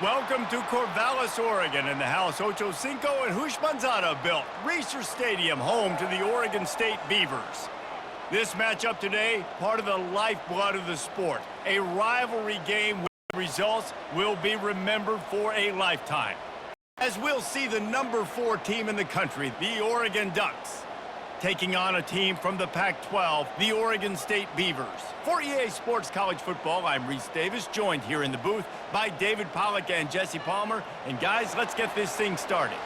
Welcome to Corvallis, Oregon, in the House Ocho Cinco and Hushmanzada built Reser Stadium, home to the Oregon State Beavers. This matchup today, part of the lifeblood of the sport, a rivalry game with results will be remembered for a lifetime. As we'll see the number 4 team in the country, the Oregon Ducks, taking on a team from the Pac-12, the Oregon State Beavers. For EA Sports College Football, I'm Reese Davis, joined here in the booth by David Pollack and Jesse Palmer. And guys, let's get this thing started.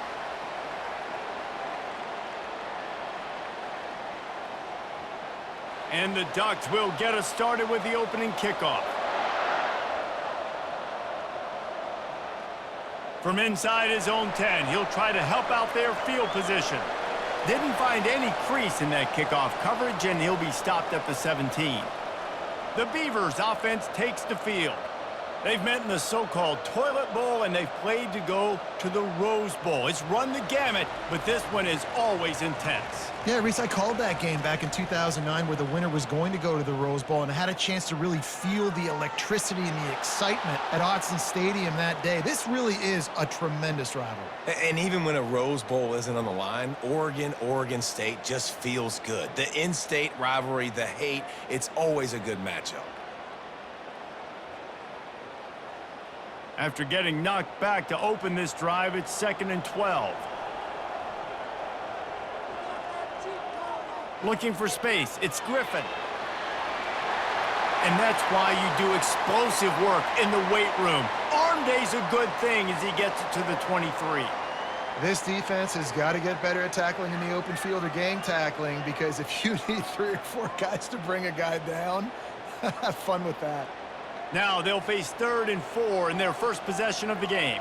And the Ducks will get us started with the opening kickoff. From inside his own 10, he'll try to help out their field position. Didn't find any crease in that kickoff coverage, and he'll be stopped at the 17. The Beavers offense takes the field. They've met in the so-called Toilet Bowl, and they've played to go to the Rose Bowl. It's run the gamut, but this one is always intense. Yeah, Reese, I called that game back in 2009 where the winner was going to go to the Rose Bowl, and I had a chance to really feel the electricity and the excitement at Autzen Stadium that day. This really is a tremendous rivalry. And even when a Rose Bowl isn't on the line, Oregon State just feels good. The in-state rivalry, the hate, it's always a good matchup. After getting knocked back to open this drive, it's 2nd and 12. Looking for space, it's Griffin. And that's why you do explosive work in the weight room. Arm day's a good thing as he gets it to the 23. This defense has got to get better at tackling in the open field or gang tackling, because if you need 3 or 4 guys to bring a guy down, have fun with that. Now they'll face 3rd and 4 in their first possession of the game.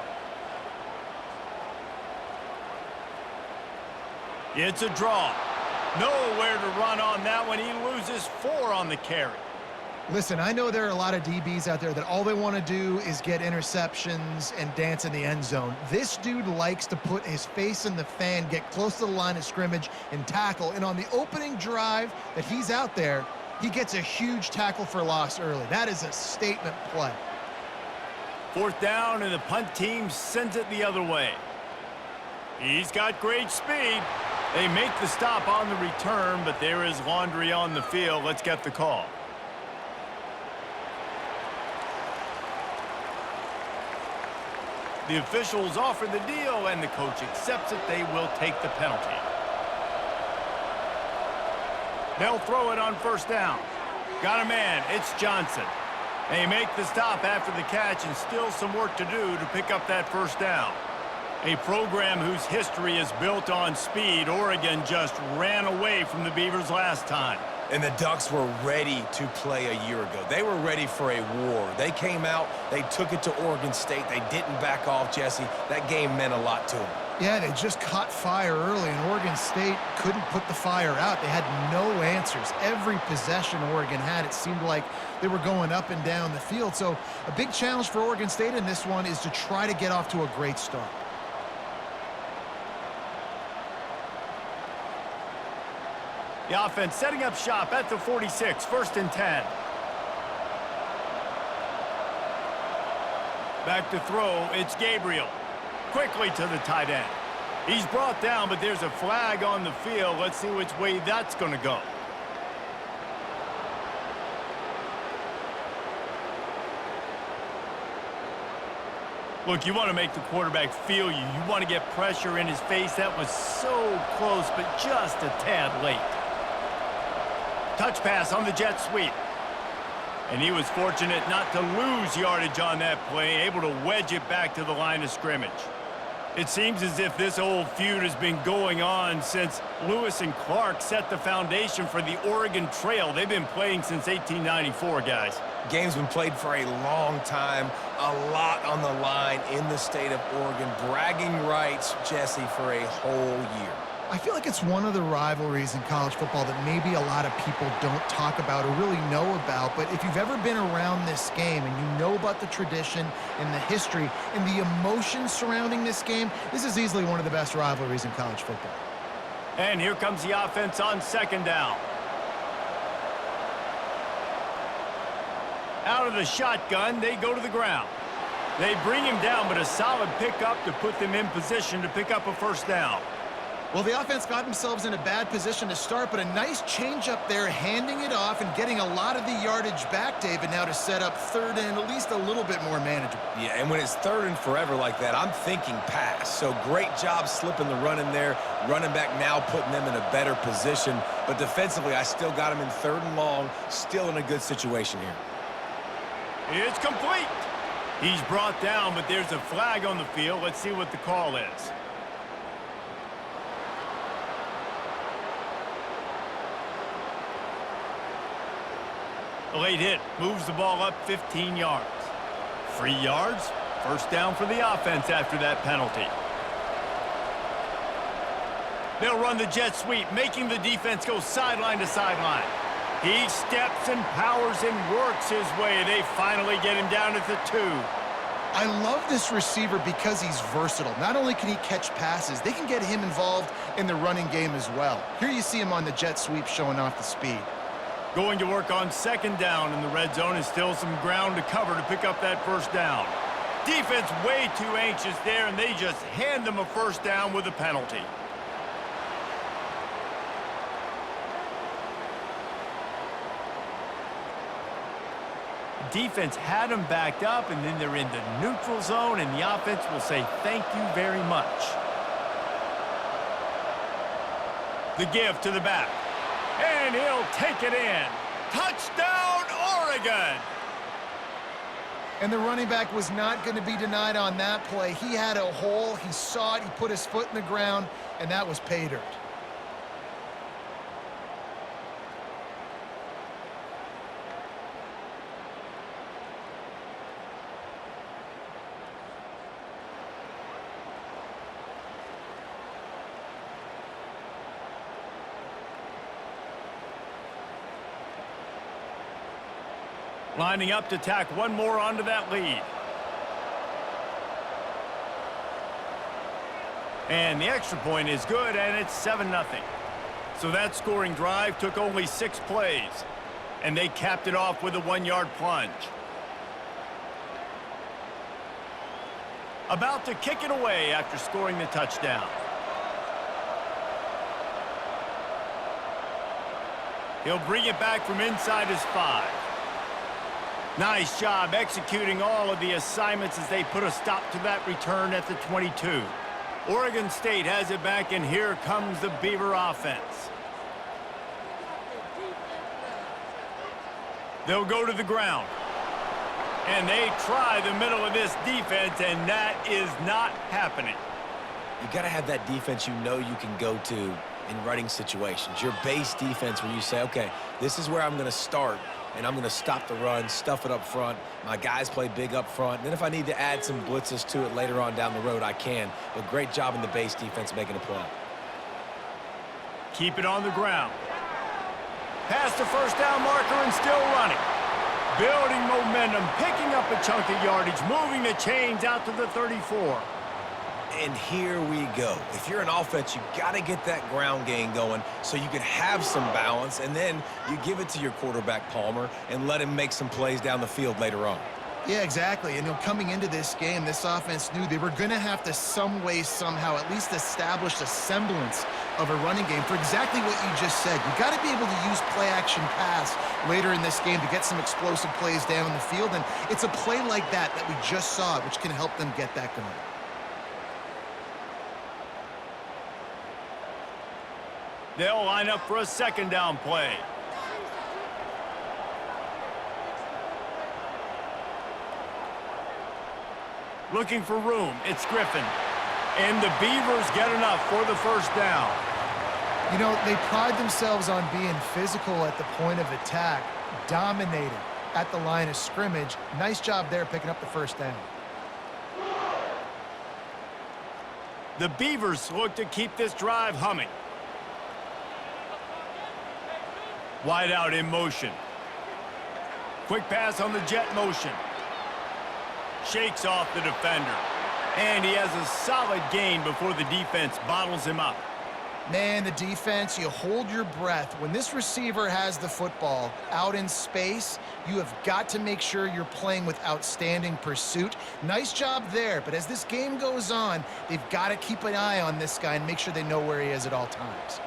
It's a draw. Nowhere to run on that one. He loses 4 on the carry. Listen, I know there are a lot of DBs out there that all they want to do is get interceptions and dance in the end zone. This dude likes to put his face in the fan, get close to the line of scrimmage, and tackle. And on the opening drive that he's out there, he gets a huge tackle for loss early. That is a statement play. 4th down, and the punt team sends it the other way. He's got great speed. They make the stop on the return, but there is laundry on the field. Let's get the call. The officials offer the deal, and the coach accepts it. They will take the penalty. They'll throw it on 1st down. Got a man. It's Johnson. They make the stop after the catch, and still some work to do to pick up that 1st down. A program whose history is built on speed. Oregon just ran away from the Beavers last time. And the Ducks were ready to play a year ago. They were ready for a war. They came out, they took it to Oregon State. They didn't back off, Jesse. That game meant a lot to them. Yeah, they just caught fire early, and Oregon State couldn't put the fire out. They had no answers. Every possession Oregon had, it seemed like they were going up and down the field. So a big challenge for Oregon State in this one is to try to get off to a great start. The offense setting up shop at the 46, 1st and 10. Back to throw, it's Gabriel. Quickly to the tight end. He's brought down, but there's a flag on the field. Let's see which way that's going to go. Look, you want to make the quarterback feel you. You want to get pressure in his face. That was so close, but just a tad late. Touch pass on the jet sweep. And he was fortunate not to lose yardage on that play, able to wedge it back to the line of scrimmage. It seems as if this old feud has been going on since Lewis and Clark set the foundation for the Oregon Trail. They've been playing since 1894, guys. Game's been played for a long time, a lot on the line in the state of Oregon. Bragging rights, Jesse, for a whole year. I feel like it's one of the rivalries in college football that maybe a lot of people don't talk about or really know about. But if you've ever been around this game and you know about the tradition and the history and the emotion surrounding this game, this is easily one of the best rivalries in college football. And here comes the offense on 2nd down. Out of the shotgun, they go to the ground. They bring him down, but a solid pickup to put them in position to pick up a first down. Well, the offense got themselves in a bad position to start, but a nice change up there, handing it off and getting a lot of the yardage back, David, now to set up third and at least a little bit more manageable. Yeah, and when it's third and forever like that, I'm thinking pass. So great job slipping the run in there. Running back now putting them in a better position. But defensively, I still got him in third and long, still in a good situation here. It's complete. He's brought down, but there's a flag on the field. Let's see what the call is. A late hit moves the ball up 15 yards. 3 yards, first down for the offense after that penalty. They'll run the jet sweep, making the defense go sideline to sideline. He steps and powers and works his way. They finally get him down at the 2. I love this receiver because he's versatile. Not only can he catch passes, they can get him involved in the running game as well. Here you see him on the jet sweep showing off the speed. Going to work on second down in the red zone, and still some ground to cover to pick up that first down. Defense way too anxious there, and they just hand them a first down with a penalty. Defense had them backed up, and then they're in the neutral zone, and the offense will say thank you very much. The give to the back. And he'll take it in. Touchdown, Oregon! And the running back was not going to be denied on that play. He had a hole, he saw it, he put his foot in the ground, and that was pay dirt. Lining up to tack one more onto that lead. And the extra point is good, and it's 7-0. So that scoring drive took only 6 plays, and they capped it off with a 1-yard plunge. About to kick it away after scoring the touchdown. He'll bring it back from inside his 5. Nice job executing all of the assignments as they put a stop to that return at the 22. Oregon State has it back, and here comes the Beaver offense. They'll go to the ground. And they try the middle of this defense, and that is not happening. You got to have that defense you know you can go to in running situations. Your base defense where you say, okay, this is where I'm going to start, and I'm going to stop the run, stuff it up front. My guys play big up front. And then if I need to add some blitzes to it later on down the road, I can. But great job in the base defense making a play. Keep it on the ground. Past the first down marker and still running. Building momentum, picking up a chunk of yardage, moving the chains out to the 34. And here we go. If you're an offense, you got to get that ground game going so you can have some balance, and then you give it to your quarterback, Palmer, and let him make some plays down the field later on. Yeah, exactly. And coming into this game, this offense knew they were going to have to some way, somehow, at least establish a semblance of a running game for exactly what you just said. You got to be able to use play-action pass later in this game to get some explosive plays down the field, and it's a play like that we just saw, which can help them get that going. They'll line up for a second down play. Looking for room. It's Griffin. And the Beavers get enough for the first down. You know, they pride themselves on being physical at the point of attack, dominated at the line of scrimmage. Nice job there picking up the first down. The Beavers look to keep this drive humming. Wide out in motion. Quick pass on the jet motion. Shakes off the defender. And he has a solid gain before the defense bottles him up. Man, the defense, you hold your breath. When this receiver has the football out in space, you have got to make sure you're playing with outstanding pursuit. Nice job there, but as this game goes on, they've got to keep an eye on this guy and make sure they know where he is at all times.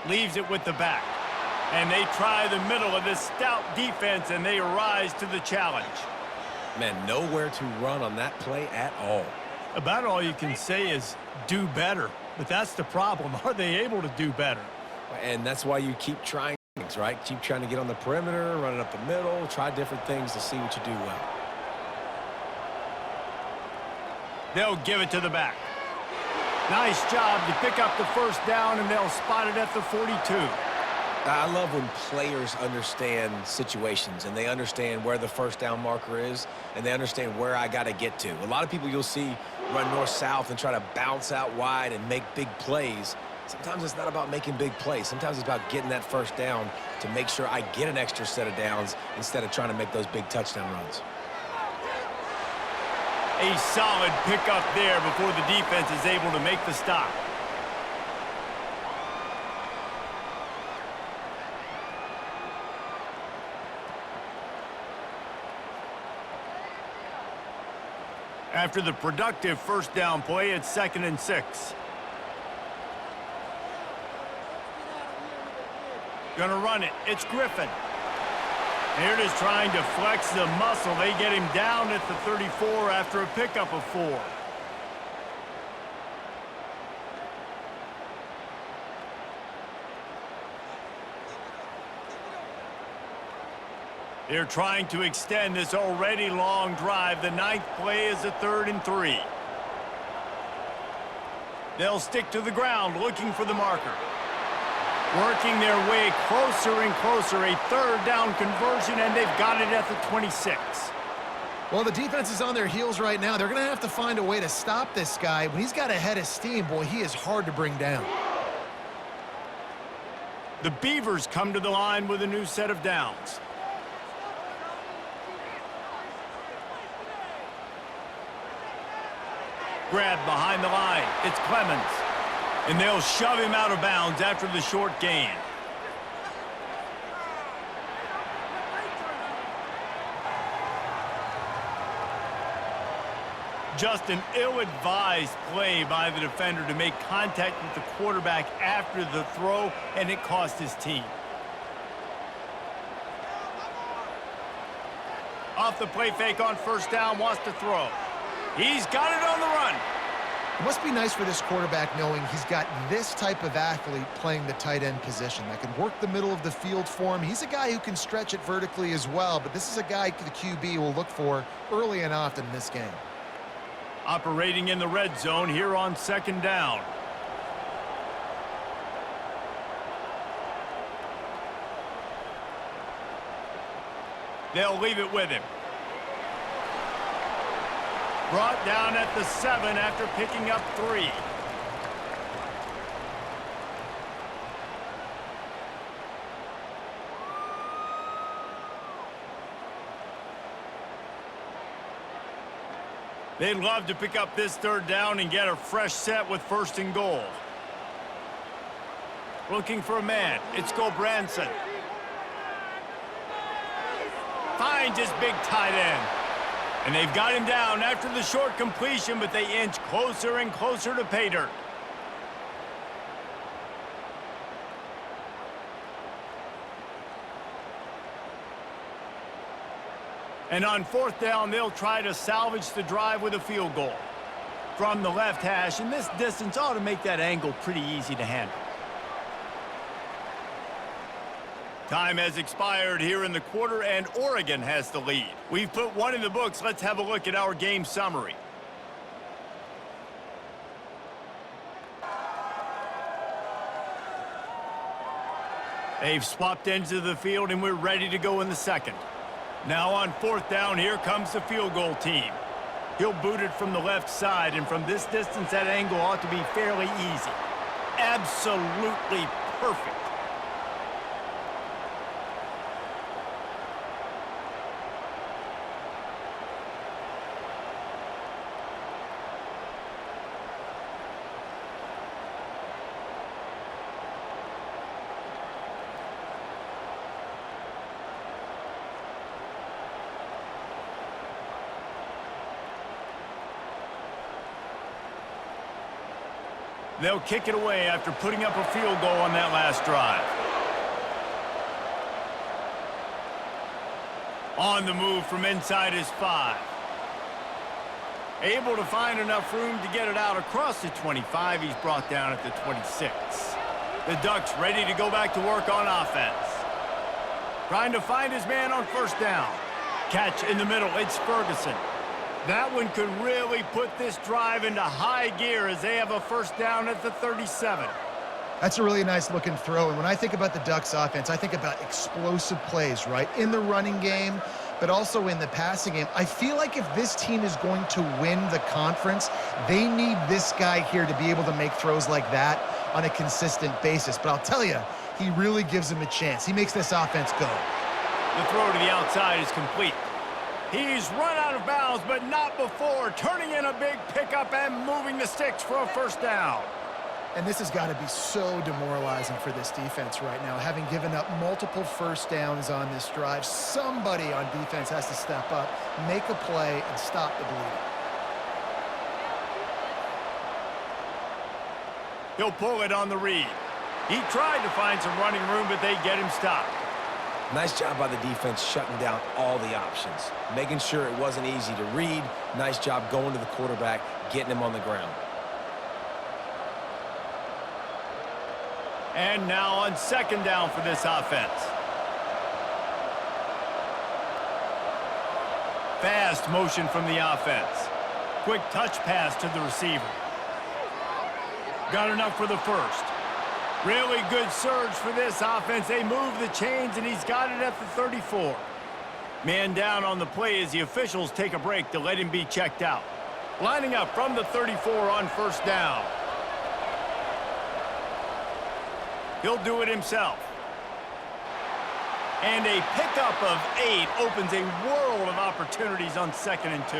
Leaves it with the back. And they try the middle of this stout defense, and they rise to the challenge. Man, nowhere to run on that play at all. About all you can say is do better. But that's the problem. Are they able to do better? And that's why you keep trying things, right? Keep trying to get on the perimeter, running up the middle, try different things to see what you do well. They'll give it to the back. Nice job to pick up the first down, and they'll spot it at the 42. I love when players understand situations and they understand where the first down marker is and they understand where I got to get to. A lot of people you'll see run north-south and try to bounce out wide and make big plays. Sometimes it's not about making big plays. Sometimes it's about getting that first down to make sure I get an extra set of downs instead of trying to make those big touchdown runs. A solid pickup there before the defense is able to make the stop. After the productive first down play, it's 2nd and 6. Gonna run it. It's Griffin. Here it is trying to flex the muscle. They get him down at the 34 after a pickup of 4. They're trying to extend this already long drive. The 9th play is a 3rd and 3. They'll stick to the ground looking for the marker. Working their way closer and closer. A 3rd down conversion, and they've got it at the 26. Well, the defense is on their heels right now. They're going to have to find a way to stop this guy. When he's got a head of steam, boy, he is hard to bring down. The Beavers come to the line with a new set of downs. Grab behind the line. It's Clemens. And they'll shove him out of bounds after the short gain. Just an ill-advised play by the defender to make contact with the quarterback after the throw, and it cost his team. Off the play fake on first down, wants to throw. He's got it on the run. It must be nice for this quarterback knowing he's got this type of athlete playing the tight end position that can work the middle of the field for him. He's a guy who can stretch it vertically as well, but this is a guy the QB will look for early and often in this game. Operating in the red zone here on 2nd down. They'll leave it with him. Brought down at the 7 after picking up 3. They'd love to pick up this 3rd down and get a fresh set with 1st and goal. Looking for a man. It's Gobranson. Finds his big tight end. And they've got him down after the short completion, but they inch closer and closer to pay dirt. And on 4th down, they'll try to salvage the drive with a field goal. From the left hash, and this distance ought to make that angle pretty easy to handle. Time has expired here in the quarter, and Oregon has the lead. We've put one in the books. Let's have a look at our game summary. They've swapped ends of the field, and we're ready to go in the 2nd. Now on 4th down, here comes the field goal team. He'll boot it from the left side, and from this distance, that angle ought to be fairly easy. Absolutely perfect. They'll kick it away after putting up a field goal on that last drive. On the move from inside his 5. Able to find enough room to get it out across the 25. He's brought down at the 26. The Ducks ready to go back to work on offense. Trying to find his man on first down. Catch in the middle. It's Ferguson. That one could really put this drive into high gear as they have a first down at the 37. That's a really nice looking throw. And when I think about the Ducks offense, I think about explosive plays, right? In the running game, but also in the passing game. I feel like if this team is going to win the conference, they need this guy here to be able to make throws like that on a consistent basis. But I'll tell you, he really gives him a chance. He makes this offense go. The throw to the outside is complete. He's run out of bounds, but not before turning in a big pickup and moving the sticks for a first down. And this has got to be so demoralizing for this defense right now. Having given up multiple first downs on this drive, somebody on defense has to step up, make a play, and stop the bleeding. He'll pull it on the read. He tried to find some running room, but they get him stopped. Nice job by the defense shutting down all the options, making sure it wasn't easy to read. Nice job going to the quarterback, getting him on the ground. And now on second down for this offense. Fast motion from the offense. Quick touch pass to the receiver. Got enough for the first. Really good surge for this offense. They move the chains, and he's got it at the 34. Man down on the play as the officials take a break to let him be checked out. Lining up from the 34 on first down. He'll do it himself. And a pickup of 8 opens a world of opportunities on 2nd and 2.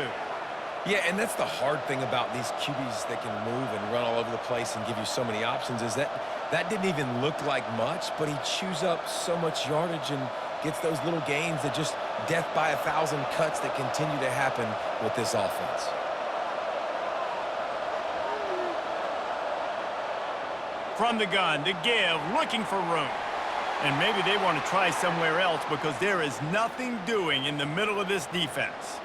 Yeah, and that's the hard thing about these QBs that can move and run all over the place and give you so many options is that didn't even look like much, but he chews up so much yardage and gets those little gains that just death by 1,000 cuts that continue to happen with this offense. From the gun, to give, looking for room. And maybe they want to try somewhere else because there is nothing doing in the middle of this defense.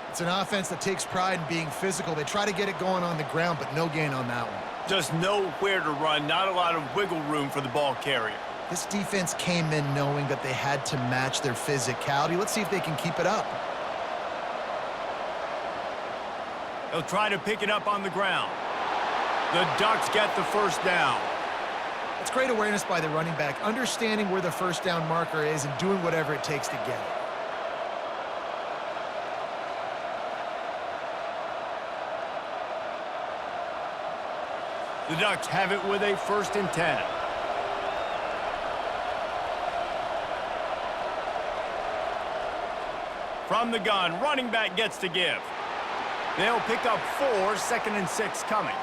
It's an offense that takes pride in being physical. They try to get it going on the ground, but no gain on that one. Just nowhere to run, not a lot of wiggle room for the ball carrier. This defense came in knowing that they had to match their physicality. Let's see if they can keep it up. They'll try to pick it up on the ground. The Ducks get the first down. It's great awareness by the running back, understanding where the first down marker is and doing whatever it takes to get it. The Ducks have it with a 1st and 10. From the gun, running back gets to give. They'll pick up 4, 2nd and 6 coming.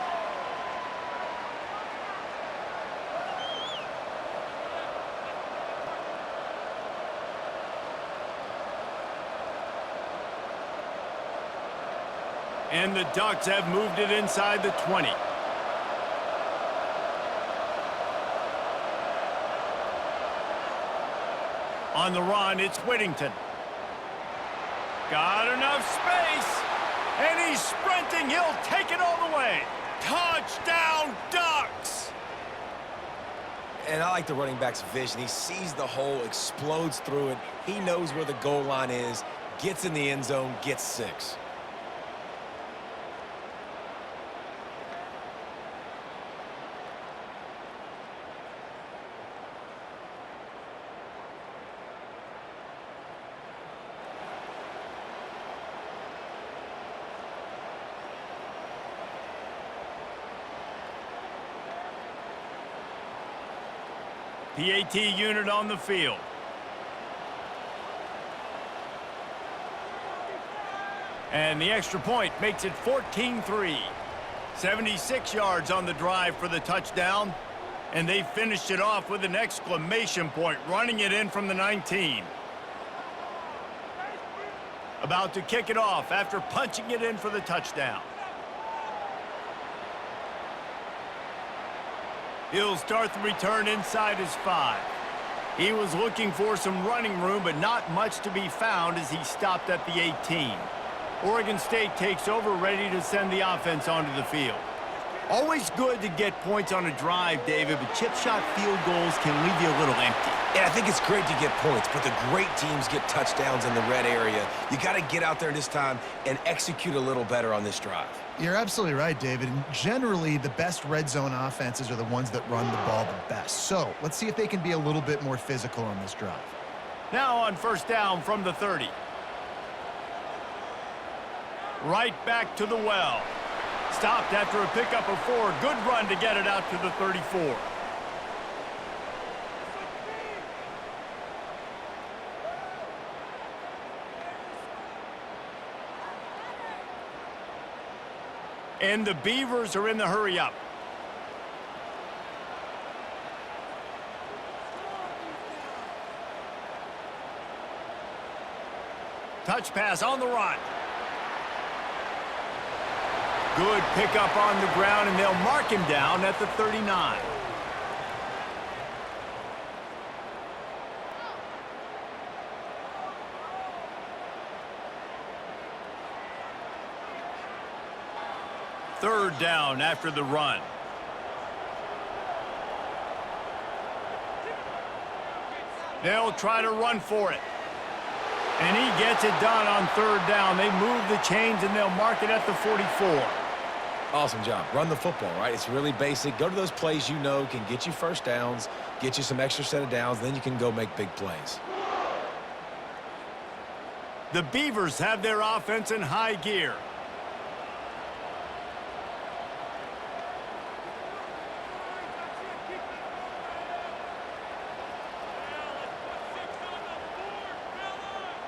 And the Ducks have moved it inside the 20. On the run, it's Whittington. Got enough space, and he's sprinting. He'll take it all the way. Touchdown, Ducks! And I like the running back's vision. He sees the hole, explodes through it. He knows where the goal line is, gets in the end zone, gets 6. PAT unit on the field. And the extra point makes it 14-3. 76 yards on the drive for the touchdown. And they finished it off with an exclamation point, running it in from the 19. About to kick it off after punching it in for the touchdown. He'll start the return inside his 5. He was looking for some running room, but not much to be found as he stopped at the 18. Oregon State takes over, ready to send the offense onto the field. Always good to get points on a drive, David, but chip shot field goals can leave you a little empty. Yeah, I think it's great to get points, but the great teams get touchdowns in the red area. You got to get out there this time and execute a little better on this drive. You're absolutely right, David. And generally, the best red zone offenses are the ones that run the ball the best. So let's see if they can be a little bit more physical on this drive. Now on first down from the 30. Right back to the well. Stopped after a pickup of 4. Good run to get it out to the 34. And the Beavers are in the hurry up. Touch pass on the run. Good pickup on the ground, and they'll mark him down at the 39. Third down after the run. They'll try to run for it. And he gets it done on third down. They move the chains, and they'll mark it at the 44. Awesome job. Run the football, right? It's really basic. Go to those plays you know can get you first downs, get you some extra set of downs, then you can go make big plays. The Beavers have their offense in high gear.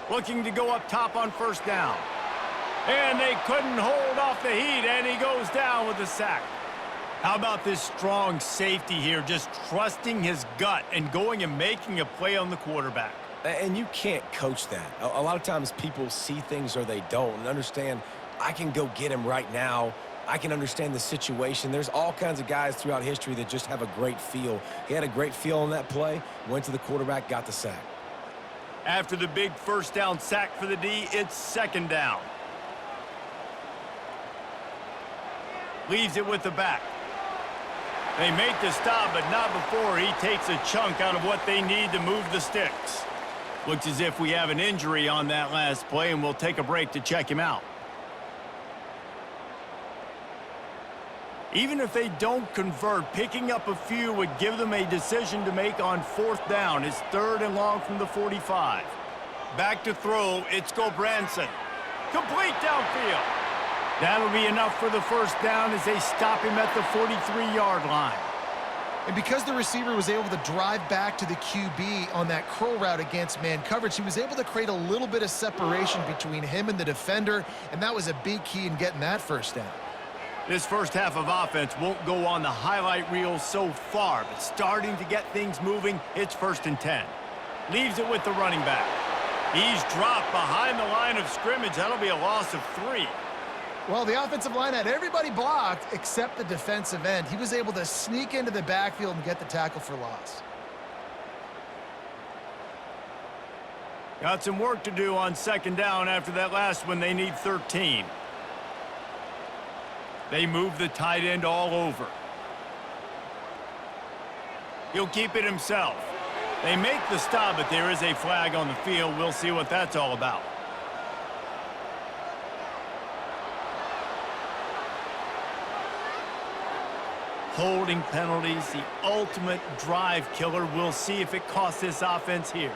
Looking to go up top on first down. And they couldn't hold off the heat, and he goes down with a sack. How about this strong safety here, just trusting his gut and going and making a play on the quarterback. And you can't coach that. A lot of times people see things or they don't and understand, I can go get him right now. I can understand the situation. There's all kinds of guys throughout history that just have a great feel. He had a great feel on that play, went to the quarterback, got the sack. After the big first down sack for the D, it's second down. Leaves it with the back. They make the stop, but not before he takes a chunk out of what they need to move the sticks. Looks as if we have an injury on that last play, and we'll take a break to check him out. Even if they don't convert, picking up a few would give them a decision to make on fourth down. It's third and long from the 45. Back to throw, it's Gobranson. Complete downfield. That'll be enough for the first down as they stop him at the 43-yard line. And because the receiver was able to drive back to the QB on that curl route against man coverage, he was able to create a little bit of separation between him and the defender, and that was a big key in getting that first down. This first half of offense won't go on the highlight reel so far, but starting to get things moving, it's first and 10. Leaves it with the running back. He's dropped behind the line of scrimmage. That'll be a loss of 3. Well, the offensive line had everybody blocked except the defensive end. He was able to sneak into the backfield and get the tackle for loss. Got some work to do on second down after that last one. They need 13. They move the tight end all over. He'll keep it himself. They make the stop, but there is a flag on the field. We'll see what that's all about. Holding penalties, the ultimate drive killer. We'll see if it costs this offense here.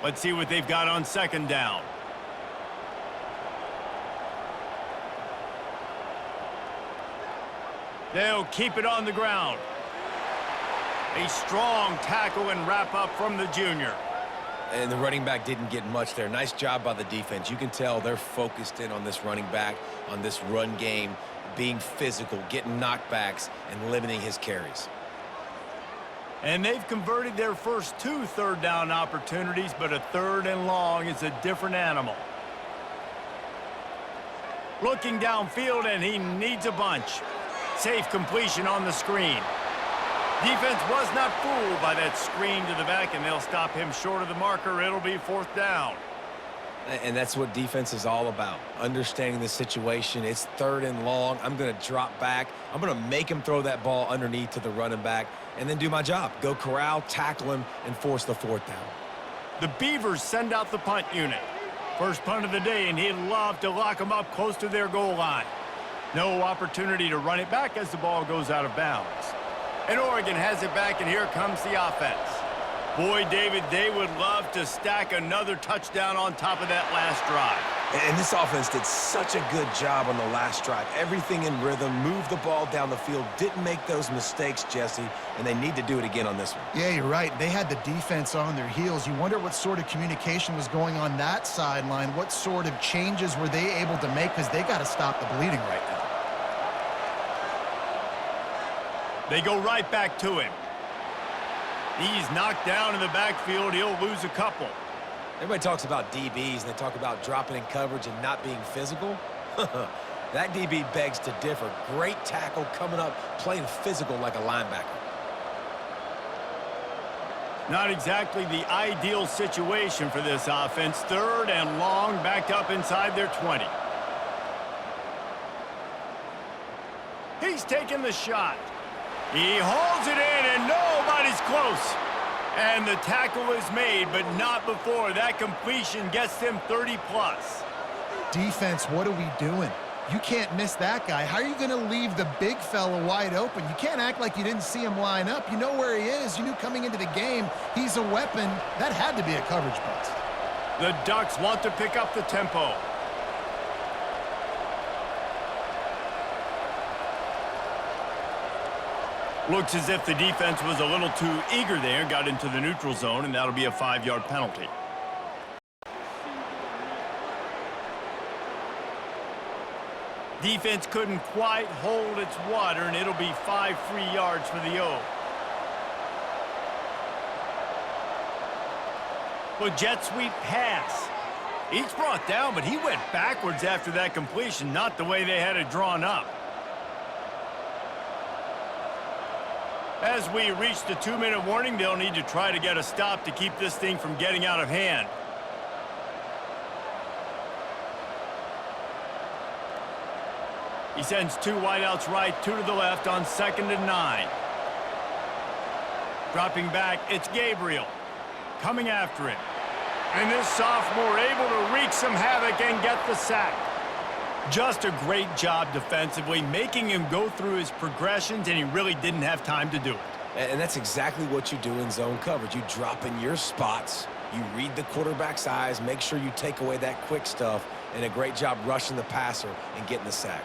Let's see what they've got on second down. They'll keep it on the ground. A strong tackle and wrap up from the junior. And the running back didn't get much there. Nice job by the defense. You can tell they're focused in on this running back, on this run game, being physical, getting knockbacks, and limiting his carries. And they've converted their first 2 third down opportunities, but a third and long is a different animal. Looking downfield, and he needs a bunch. Safe completion on the screen. Defense was not fooled by that screen to the back, and they'll stop him short of the marker. It'll be 4th down. And that's what defense is all about, understanding the situation. It's 3rd and long. I'm going to drop back. I'm going to make him throw that ball underneath to the running back and then do my job. Go corral, tackle him, and force the 4th down. The Beavers send out the punt unit. First punt of the day, and he'd love to lock them up close to their goal line. No opportunity to run it back as the ball goes out of bounds. And Oregon has it back, and here comes the offense. Boy, David, they would love to stack another touchdown on top of that last drive. And this offense did such a good job on the last drive. Everything in rhythm, moved the ball down the field, didn't make those mistakes, Jesse, and they need to do it again on this one. Yeah, you're right. They had the defense on their heels. You wonder what sort of communication was going on that sideline. What sort of changes were they able to make, because they got to stop the bleeding right now. They go right back to him. He's knocked down in the backfield. He'll lose a couple. Everybody talks about DBs, and they talk about dropping in coverage and not being physical. That DB begs to differ. Great tackle coming up, playing physical like a linebacker. Not exactly the ideal situation for this offense. 3rd and long, backed up inside their 20. He's taking the shot. He holds it in, and nobody's close. And the tackle is made, but not before that completion gets them 30-plus. Defense, what are we doing? You can't miss that guy. How are you going to leave the big fella wide open? You can't act like you didn't see him line up. You know where he is. You knew coming into the game he's a weapon. That had to be a coverage bust. The Ducks want to pick up the tempo. Looks as if the defense was a little too eager there, got into the neutral zone, and that'll be a 5-yard penalty. Defense couldn't quite hold its water, and it'll be 5 free yards for the O. Well, jet sweep pass. He's brought down, but he went backwards after that completion, not the way they had it drawn up. As we reach the 2-minute warning, they'll need to try to get a stop to keep this thing from getting out of hand. He sends 2 wideouts right, 2 to the left on 2nd and 9. Dropping back, it's Gabriel. Coming after him. And this sophomore able to wreak some havoc and get the sack. Just a great job defensively, making him go through his progressions, and he really didn't have time to do it. And that's exactly what you do in zone coverage. You drop in your spots, you read the quarterback's eyes, make sure you take away that quick stuff, and a great job rushing the passer and getting the sack.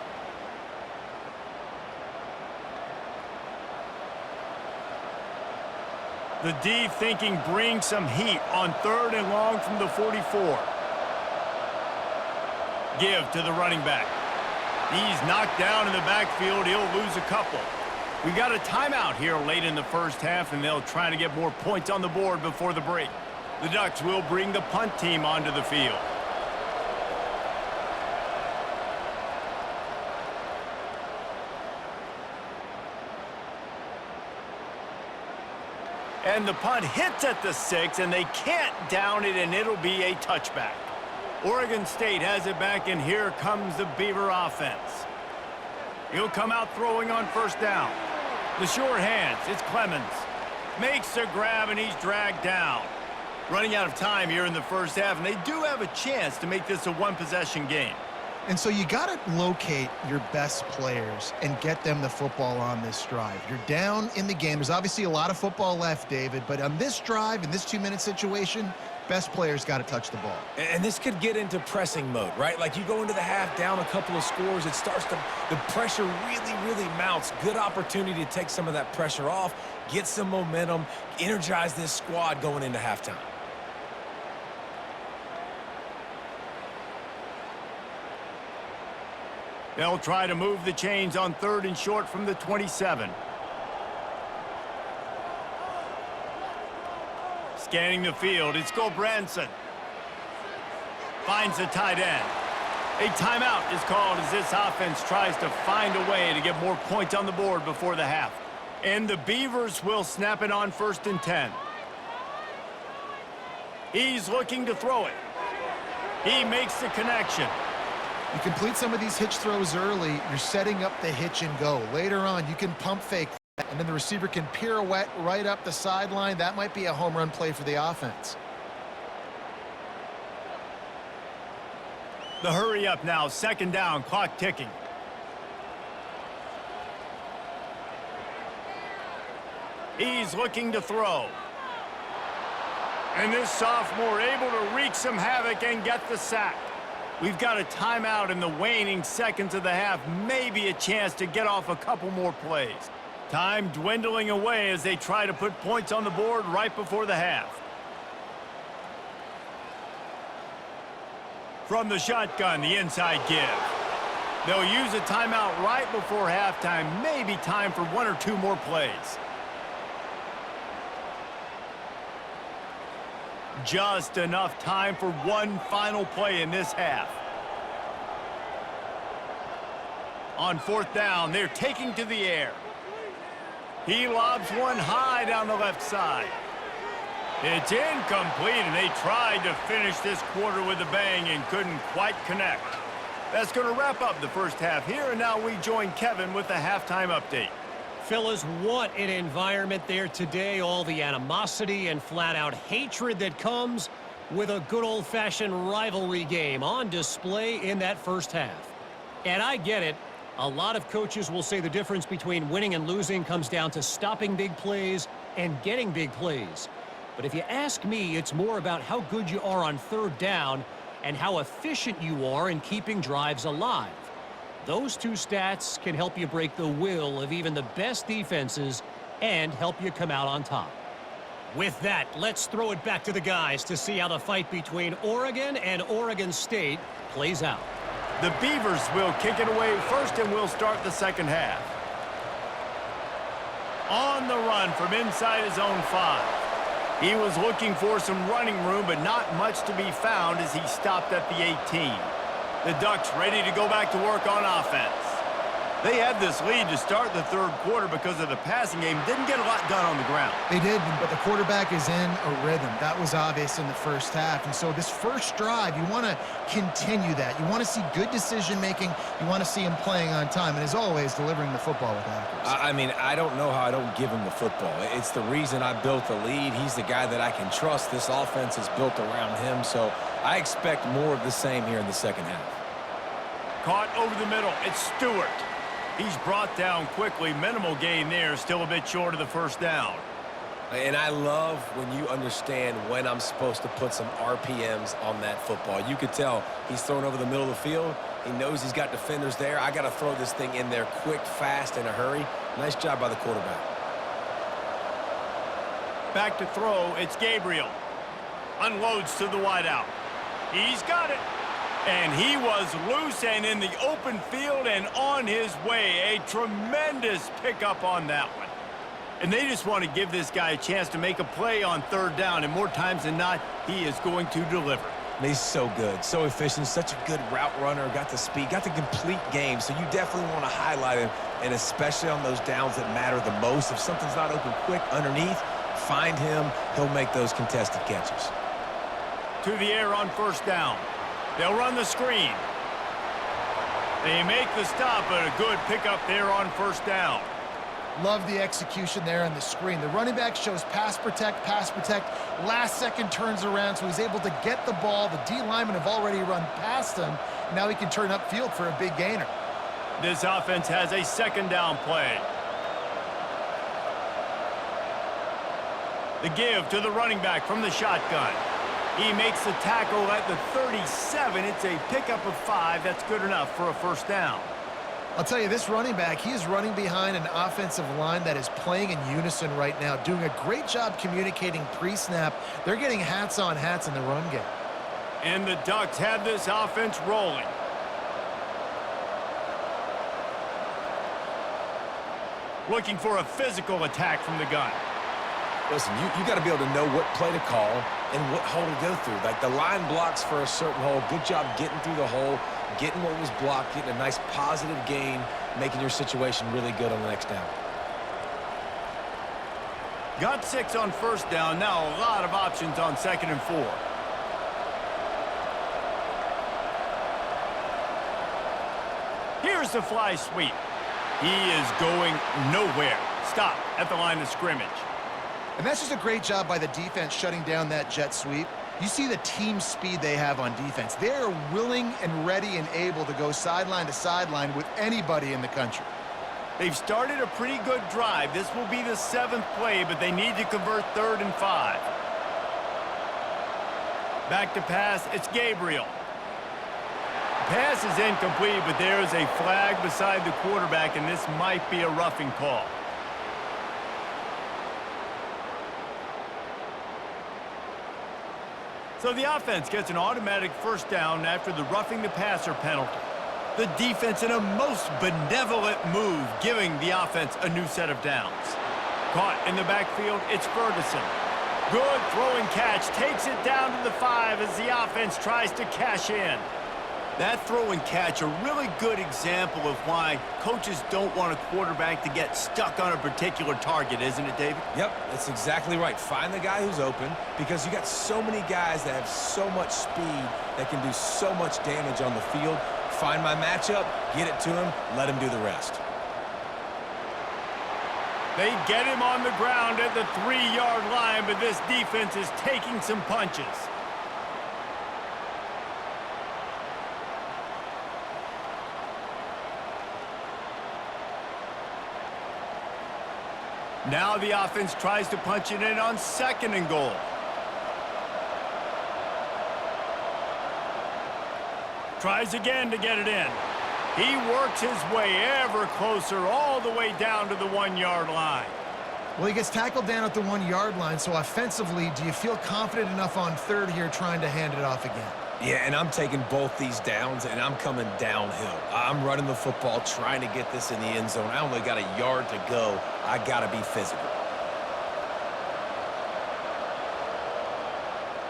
The D thinking bring some heat on 3rd and long from the 44. Give to the running back. He's knocked down in the backfield. He'll lose a couple. We got a timeout here late in the first half, and they'll try to get more points on the board before the break. The Ducks will bring the punt team onto the field. And the punt hits at the 6, and they can't down it, and it'll be a touchback. Oregon State has it back, and here comes the Beaver offense. He'll come out throwing on 1st down. The short hands, it's Clemens. Makes a grab, and he's dragged down. Running out of time here in the first half, and they do have a chance to make this a 1-possession game. And so you got to locate your best players and get them the football on this drive. You're down in the game. There's obviously a lot of football left, David, but on this drive, in this 2-minute situation, best players got to touch the ball. And this could get into pressing mode, right? Like you go into the half down a couple of scores, it starts to, the pressure really mounts. Good opportunity to take some of that pressure off, get some momentum, energize this squad going into halftime. They'll try to move the chains on 3rd and short from the 27. Scanning the field, it's Gulbranson. Finds the tight end. A timeout is called as this offense tries to find a way to get more points on the board before the half. And the Beavers will snap it on 1st and 10. He's looking to throw it. He makes the connection. You complete some of these hitch throws early, you're setting up the hitch and go. Later on, you can pump fake that, and then the receiver can pirouette right up the sideline. That might be a home run play for the offense. The hurry up now, 2nd down, clock ticking. He's looking to throw. And this sophomore able to wreak some havoc and get the sack. We've got a timeout in the waning seconds of the half, maybe a chance to get off a couple more plays. Time dwindling away as they try to put points on the board right before the half. From the shotgun, the inside give. They'll use a timeout right before halftime, maybe time for 1 or 2 more plays. Just enough time for one final play in this half. On 4th down, they're taking to the air. He lobs one high down the left side. It's incomplete, and they tried to finish this quarter with a bang and couldn't quite connect. That's going to wrap up the first half here, and now we join Kevin with the halftime update. Fellas, what an environment there today. All the animosity and flat-out hatred that comes with a good old-fashioned rivalry game on display in that first half. And I get it. A lot of coaches will say the difference between winning and losing comes down to stopping big plays and getting big plays. But if you ask me, it's more about how good you are on 3rd down and how efficient you are in keeping drives alive. Those 2 stats can help you break the will of even the best defenses and help you come out on top. With that, let's throw it back to the guys to see how the fight between Oregon and Oregon State plays out. The Beavers will kick it away first, and we'll start the second half. On the run from inside his own 5. He was looking for some running room, but not much to be found as he stopped at the 18. The Ducks ready to go back to work on offense. They had this lead to start the 3rd quarter because of the passing game. Didn't get a lot done on the ground. They did, but the quarterback is in a rhythm. That was obvious in the first half. And so this first drive, you want to continue that. You want to see good decision-making. You want to see him playing on time. And as always, delivering the football with accuracy. I mean, I don't know how I don't give him the football. It's the reason I built the lead. He's the guy that I can trust. This offense is built around him. So I expect more of the same here in the second half. Caught over the middle. It's Stewart. He's brought down quickly. Minimal gain there. Still a bit short of the 1st down. And I love when you understand when I'm supposed to put some RPMs on that football. You could tell he's thrown over the middle of the field. He knows he's got defenders there. I got to throw this thing in there quick, fast, in a hurry. Nice job by the quarterback. Back to throw. It's Gabriel. Unloads to the wideout. He's got it. And he was loose and in the open field and on his way. A tremendous pickup on that one. And they just want to give this guy a chance to make a play on 3rd down. And more times than not, he is going to deliver. He's so good, so efficient, such a good route runner, got the speed, got the complete game. So you definitely want to highlight him, and especially on those downs that matter the most. If something's not open quick underneath, find him. He'll make those contested catches. To the air on 1st down. They'll run the screen. They make the stop, but a good pickup there on 1st down. Love the execution there on the screen. The running back shows pass protect, last second turns around, so he's able to get the ball. The D linemen have already run past him. Now he can turn upfield for a big gainer. This offense has a 2nd down play. The give to the running back from the shotgun. He makes the tackle at the 37. It's a pickup of 5. That's good enough for a 1st down. I'll tell you, this running back, he is running behind an offensive line that is playing in unison right now, doing a great job communicating pre-snap. They're getting hats on hats in the run game. And the Ducks have this offense rolling. Looking for a physical attack from the gun. Listen, you got to be able to know what play to call and what hole to go through. Like the line blocks for a certain hole. Good job getting through the hole, getting what was blocked, getting a nice positive gain, making your situation really good on the next down. Got 6 on first down. Now a lot of options on 2nd and 4. Here's the fly sweep. He is going nowhere. Stop at the line of scrimmage. And that's just a great job by the defense shutting down that jet sweep. You see the team speed they have on defense. They're willing and ready and able to go sideline to sideline with anybody in the country. They've started a pretty good drive. This will be the 7th play, but they need to convert 3rd and 5. Back to pass, it's Gabriel. Pass is incomplete, but there is a flag beside the quarterback, and this might be a roughing call. So the offense gets an automatic first down after the roughing the passer penalty. The defense in a most benevolent move, giving the offense a new set of downs. Caught in the backfield, it's Ferguson. Good throwing catch, takes it down to the 5 as the offense tries to cash in. That throw and catch, a really good example of why coaches don't want a quarterback to get stuck on a particular target, isn't it, David? Yep, that's exactly right. Find the guy who's open, because you got so many guys that have so much speed that can do so much damage on the field. Find my matchup, get it to him, let him do the rest. They get him on the ground at the 3-yard line, but this defense is taking some punches. Now the offense tries to punch it in on 2nd and goal. Tries again to get it in. He works his way ever closer all the way down to the 1-yard line. Well, he gets tackled down at the 1-yard line, so offensively, do you feel confident enough on 3rd here trying to hand it off again? Yeah, and I'm taking both these downs, and I'm coming downhill. I'm running the football, trying to get this in the end zone. I only got a yard to go. I got to be physical.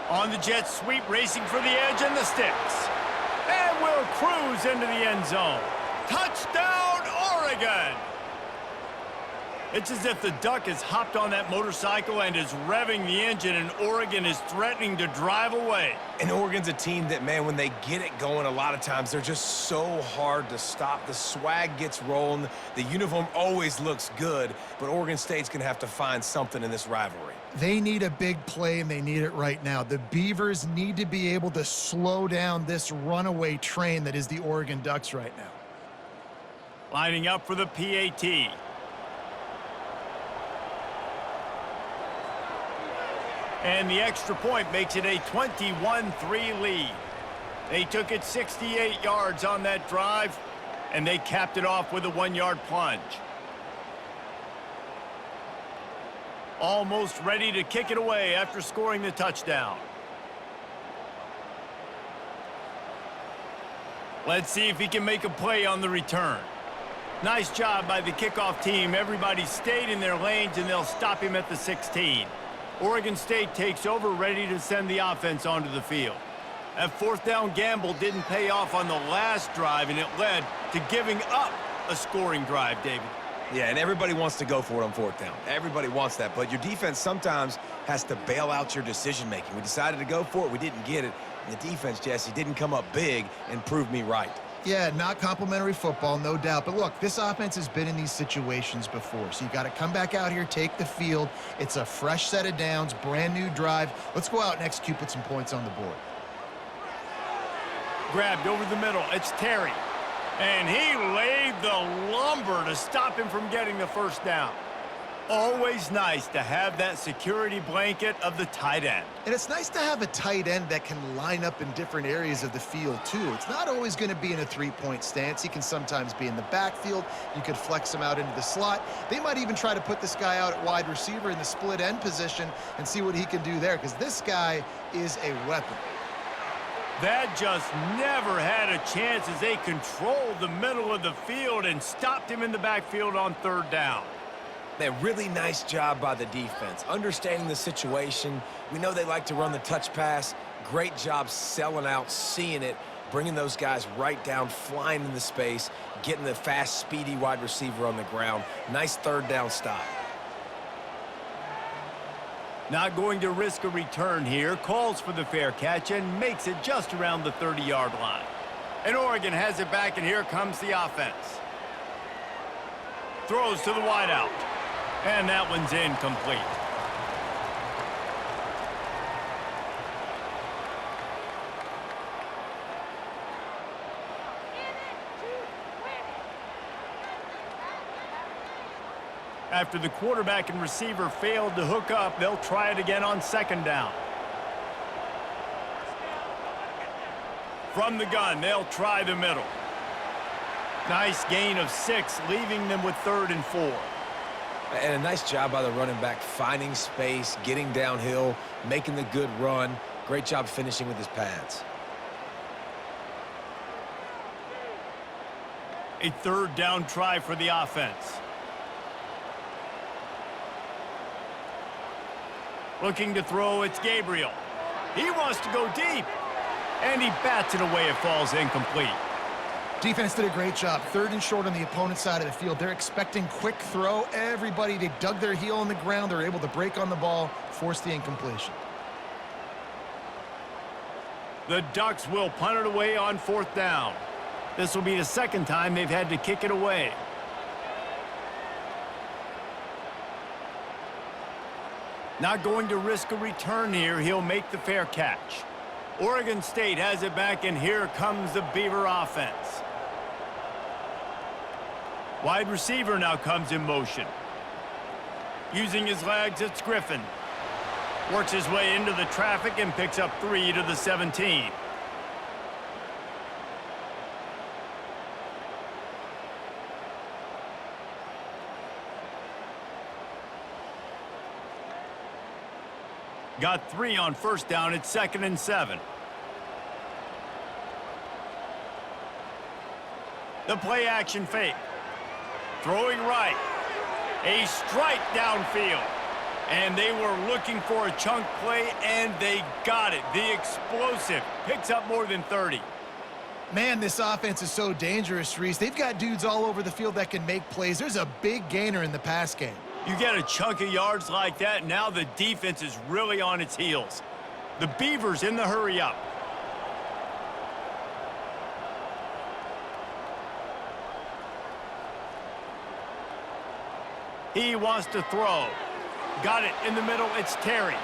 On the jet sweep, racing for the edge and the sticks. And will cruise into the end zone. Touchdown, Oregon! It's as if the Duck has hopped on that motorcycle and is revving the engine, and Oregon is threatening to drive away. And Oregon's a team that, man, when they get it going, a lot of times they're just so hard to stop. The swag gets rolling. The uniform always looks good, but Oregon State's going to have to find something in this rivalry. They need a big play, and they need it right now. The Beavers need to be able to slow down this runaway train that is the Oregon Ducks right now. Lining up for the PAT. And the extra point makes it a 21-3 lead. They took it 68 yards on that drive, and they capped it off with a 1-yard plunge. Almost ready to kick it away after scoring the touchdown. Let's see if he can make a play on the return. Nice job by the kickoff team. Everybody stayed in their lanes, and they'll stop him at the 16. Oregon State takes over, ready to send the offense onto the field. That 4th down gamble didn't pay off on the last drive, and it led to giving up a scoring drive, David. Yeah, and everybody wants to go for it on 4th down. Everybody wants that, but your defense sometimes has to bail out your decision-making. We decided to go for it. We didn't get it. And the defense, Jesse, didn't come up big and prove me right. Yeah, not complimentary football, no doubt. But look, this offense has been in these situations before. So you got to come back out here, take the field. It's a fresh set of downs, brand new drive. Let's go out and execute, put some points on the board. Grabbed over the middle. It's Terry. And he laid the lumber to stop him from getting the first down. Always nice to have that security blanket of the tight end. And it's nice to have a tight end that can line up in different areas of the field, too. It's not always going to be in a three-point stance. He can sometimes be in the backfield. You could flex him out into the slot. They might even try to put this guy out at wide receiver in the split end position and see what he can do there, because this guy is a weapon. That just never had a chance as they controlled the middle of the field and stopped him in the backfield on 3rd down. A really nice job by the defense, understanding the situation. We know they like to run the touch pass. Great job selling out, seeing it, bringing those guys right down, flying in the space, getting the fast, speedy wide receiver on the ground. Nice third down stop. Not going to risk a return here. Calls for the fair catch and makes it just around the 30-yard line. And Oregon has it back, and here comes the offense. Throws to the wideout. And that one's incomplete. After the quarterback and receiver failed to hook up, they'll try it again on second down. From the gun, they'll try the middle. Nice gain of 6, leaving them with 3rd and 4. And a nice job by the running back, finding space, getting downhill, making the good run. Great job finishing with his pads. A 3rd down try for the offense. Looking to throw, it's Gabriel. He wants to go deep. And he bats it away. It falls incomplete. Defense did a great job. 3rd and short on the opponent's side of the field. They're expecting quick throw. Everybody, they dug their heel on the ground. They're able to break on the ball, force the incompletion. The Ducks will punt it away on 4th down. This will be the 2nd time they've had to kick it away. Not going to risk a return here. He'll make the fair catch. Oregon State has it back, and here comes the Beaver offense. Wide receiver now comes in motion. Using his legs, it's Griffin. Works his way into the traffic and picks up 3 to the 17. Got 3 on 1st down. It's 2nd and 7. The play action fake. Throwing right. A strike downfield. And they were looking for a chunk play, and they got it. The explosive picks up more than 30. Man, this offense is so dangerous, Reese. They've got dudes all over the field that can make plays. There's a big gainer in the pass game. You get a chunk of yards like that, now the defense is really on its heels. The Beavers in the hurry up. He wants to throw. Got it in the middle, it's Terry.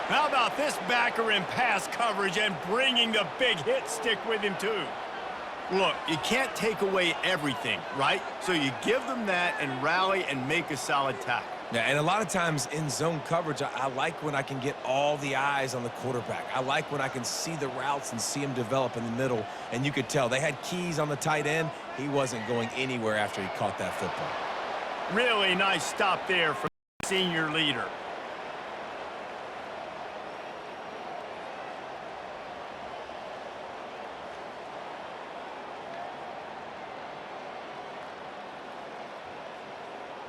How about this backer in pass coverage and bringing the big hit stick with him too? Look, you can't take away everything, right? So you give them that and rally and make a solid tackle. Yeah, and a lot of times in zone coverage, I like when I can get all the eyes on the quarterback. I like when I can see the routes and see him develop in the middle. And you could tell they had keys on the tight end. He wasn't going anywhere after he caught that football. Really nice stop there from the senior leader.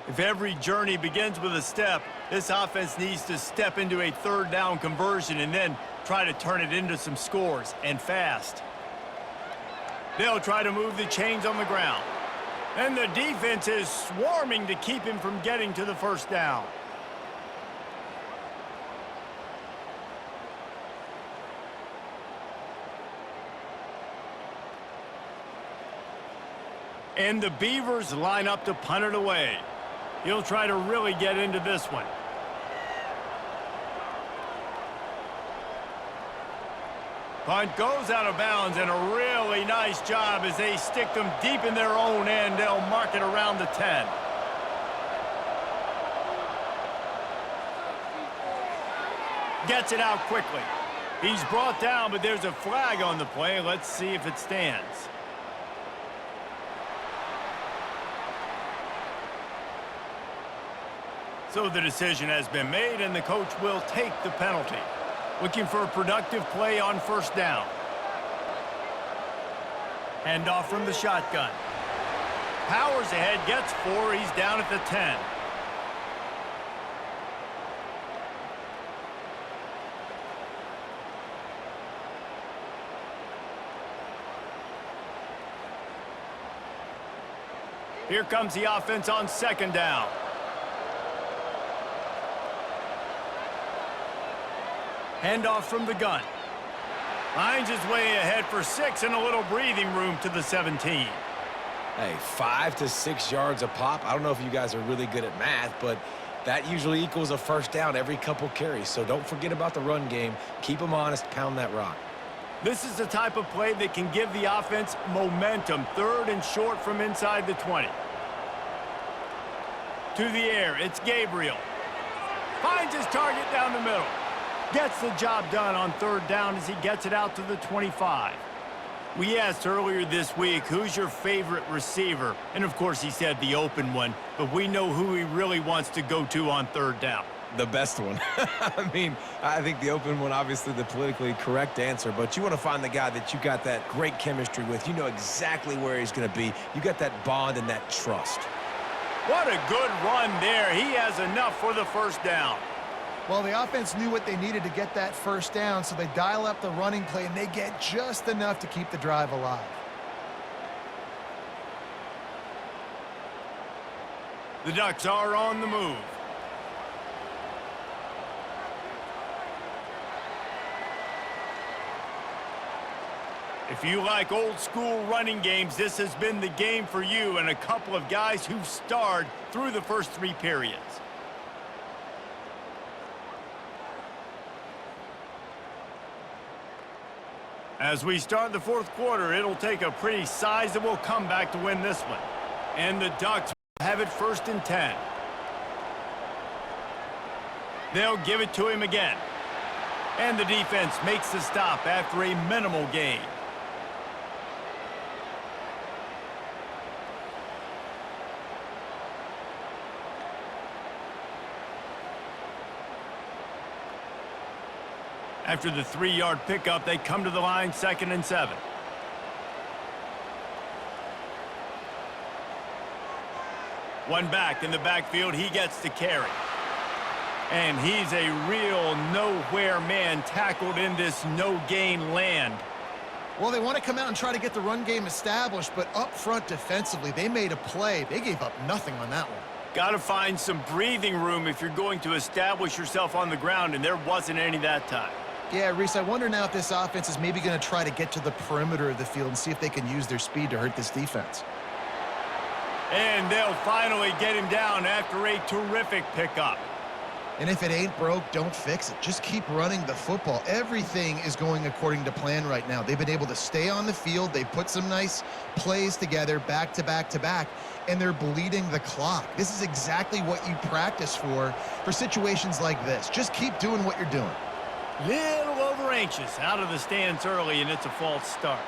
If every journey begins with a step, this offense needs to step into a 3rd down conversion and then try to turn it into some scores, and fast. They'll try to move the chains on the ground. And the defense is swarming to keep him from getting to the 1st down. And the Beavers line up to punt it away. He'll try to really get into this one. Punt goes out of bounds, and a really nice job as they stick them deep in their own end. They'll mark it around the 10. Gets it out quickly. He's brought down, but there's a flag on the play. Let's see if it stands. So the decision has been made, and the coach will take the penalty. Looking for a productive play on 1st down. Handoff from the shotgun. Powers ahead, gets 4. He's down at the 10. Here comes the offense on second down. Handoff from the gun. Finds his way ahead for 6 and a little breathing room to the 17. Hey, 5 to 6 yards a pop. I don't know if you guys are really good at math, but that usually equals a first down every couple carries. So don't forget about the run game. Keep them honest, pound that rock. This is the type of play that can give the offense momentum. 3rd and short from inside the 20. To the air, it's Gabriel. Finds his target down the middle. Gets the job done on 3rd down as he gets it out to the 25. We asked earlier this week, who's your favorite receiver? And of course he said the open one, but we know who he really wants to go to on 3rd down. The best one. I mean, I think the open one, obviously the politically correct answer, but you want to find the guy that you got that great chemistry with. You know exactly where he's going to be. You got that bond and that trust. What a good run there. He has enough for the first down. Well, the offense knew what they needed to get that first down, so they dial up the running play, and they get just enough to keep the drive alive. The Ducks are on the move. If you like old-school running games, this has been the game for you and a couple of guys who've starred through the first 3 periods. As we start the 4th quarter, it'll take a pretty sizable comeback to win this one. And the Ducks have it 1st and 10. They'll give it to him again. And the defense makes the stop after a minimal gain. After the 3-yard pickup, they come to the line 2nd and 7. One back in the backfield, he gets the carry. And he's a real nowhere man tackled in this no-gain land. Well, they want to come out and try to get the run game established, but up front defensively, they made a play. They gave up nothing on that one. Got to find some breathing room if you're going to establish yourself on the ground, and there wasn't any that time. Yeah, Reese, I wonder now if this offense is maybe going to try to get to the perimeter of the field and see if they can use their speed to hurt this defense. And they'll finally get him down after a terrific pickup. And if it ain't broke, don't fix it. Just keep running the football. Everything is going according to plan right now. They've been able to stay on the field. They put some nice plays together back to back to back, and they're bleeding the clock. This is exactly what you practice for situations like this. Just keep doing what you're doing. Little over anxious out of the stands early, and it's a false start.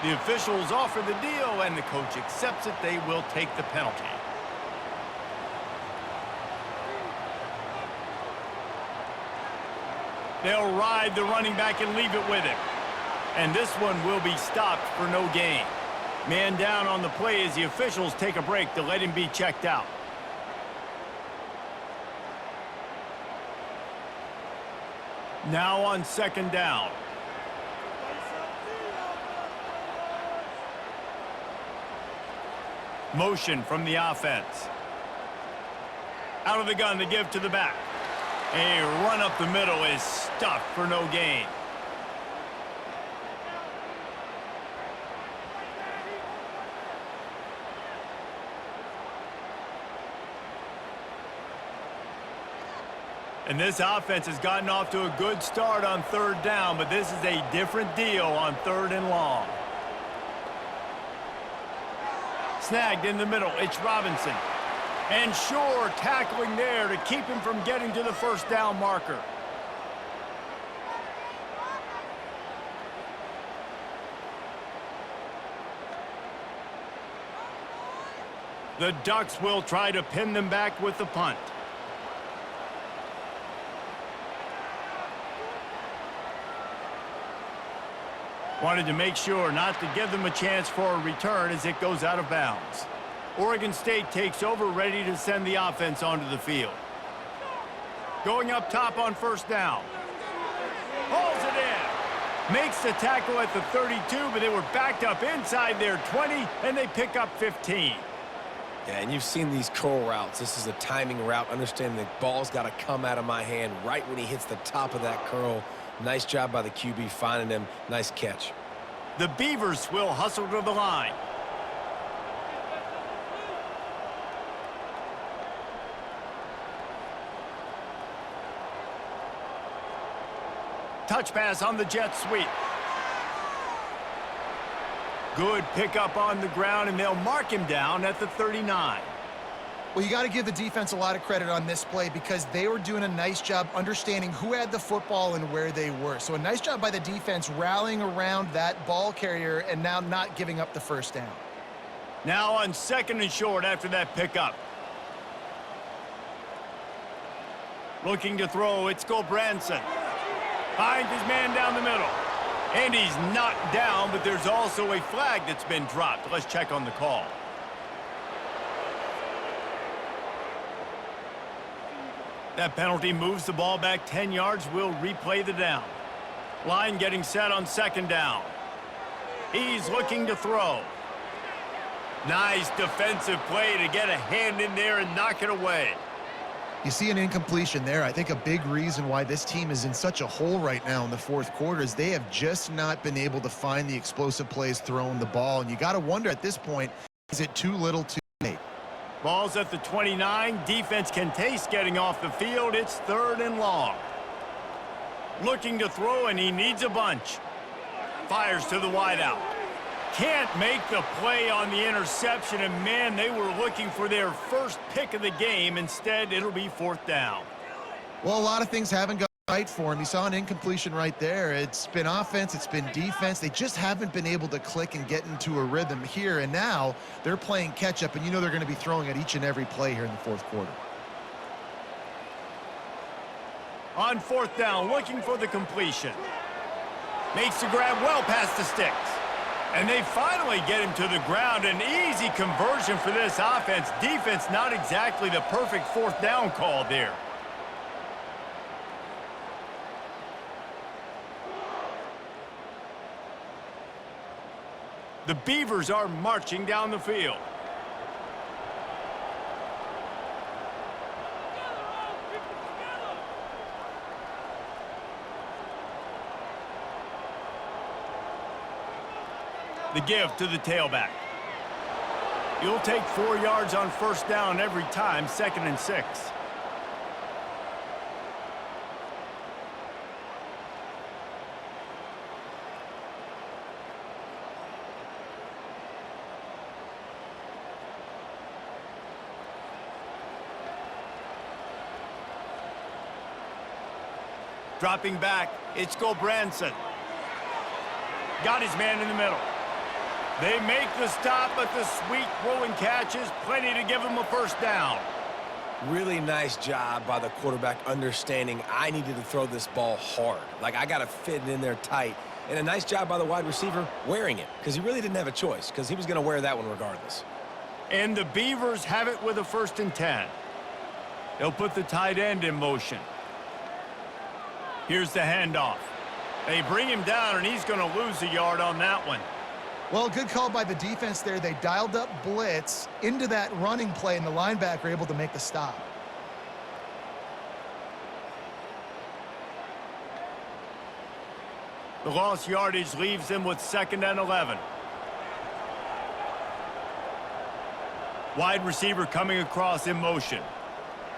The officials offer the deal, and the coach accepts it. They will take the penalty. They'll ride the running back and leave it with him. And this one will be stopped for no gain. Man down on the play as the officials take a break to let him be checked out. Now on 2nd down. Motion from the offense. Out of the gun to give to the back. A run up the middle is stuffed for no gain. And this offense has gotten off to a good start on 3rd down, but this is a different deal on 3rd and long. Snagged in the middle, it's Robinson. And Shore tackling there to keep him from getting to the 1st down marker. The Ducks will try to pin them back with the punt. Wanted to make sure not to give them a chance for a return as it goes out of bounds. Oregon State takes over, ready to send the offense onto the field. Going up top on 1st down. Hauls it in. Makes the tackle at the 32, but they were backed up inside their 20, and they pick up 15. Yeah, and you've seen these curl routes. This is a timing route, understanding the ball's got to come out of my hand right when he hits the top of that curl. Nice job by the QB finding him. Nice catch. The Beavers will hustle to the line. Touch pass on the jet sweep. Good pickup on the ground, and they'll mark him down at the 39. Well, you got to give the defense a lot of credit on this play because they were doing a nice job understanding who had the football and where they were. So a nice job by the defense rallying around that ball carrier and now not giving up the first down. Now on 2nd and short after that pickup. Looking to throw, it's Branson. Finds his man down the middle. And he's knocked down, but there's also a flag that's been dropped. Let's check on the call. That penalty moves the ball back 10 yards. We'll replay the down. Line getting set on 2nd down. He's looking to throw. Nice defensive play to get a hand in there and knock it away. You see an incompletion there. I think a big reason why this team is in such a hole right now in the fourth quarter is they have just not been able to find the explosive plays throwing the ball. And you got to wonder at this point, is it too little too late? Ball's at the 29. Defense can taste getting off the field. It's 3rd and long. Looking to throw, and he needs a bunch. Fires to the wideout. Can't make the play on the interception, and man, they were looking for their first pick of the game. Instead, it'll be 4th down. Well, a lot of things haven't gone right for him. You saw an incompletion right there. It's been offense, it's been defense. They just haven't been able to click and get into a rhythm here, and now they're playing catch-up, and you know they're going to be throwing at each and every play here in the fourth quarter. On 4th down, looking for the completion. Makes the grab well past the sticks. And they finally get him to the ground. An easy conversion for this offense. Defense not exactly the perfect 4th down call there. The Beavers are marching down the field. The give to the tailback. You'll take 4 yards on 1st down every time, 2nd and 6. Dropping back, it's Branson. Got his man in the middle. They make the stop, but the sweet throwing catch is plenty to give him a 1st down. Really nice job by the quarterback understanding I needed to throw this ball hard. Like, I got to fit it in there tight. And a nice job by the wide receiver wearing it, because he really didn't have a choice, because he was going to wear that one regardless. And the Beavers have it with a 1st and 10. They'll put the tight end in motion. Here's the handoff. They bring him down, and he's going to lose a yard on that one. Well, good call by the defense there. They dialed up blitz into that running play, and the linebacker able to make the stop. The lost yardage leaves them with 2nd and 11. Wide receiver coming across in motion.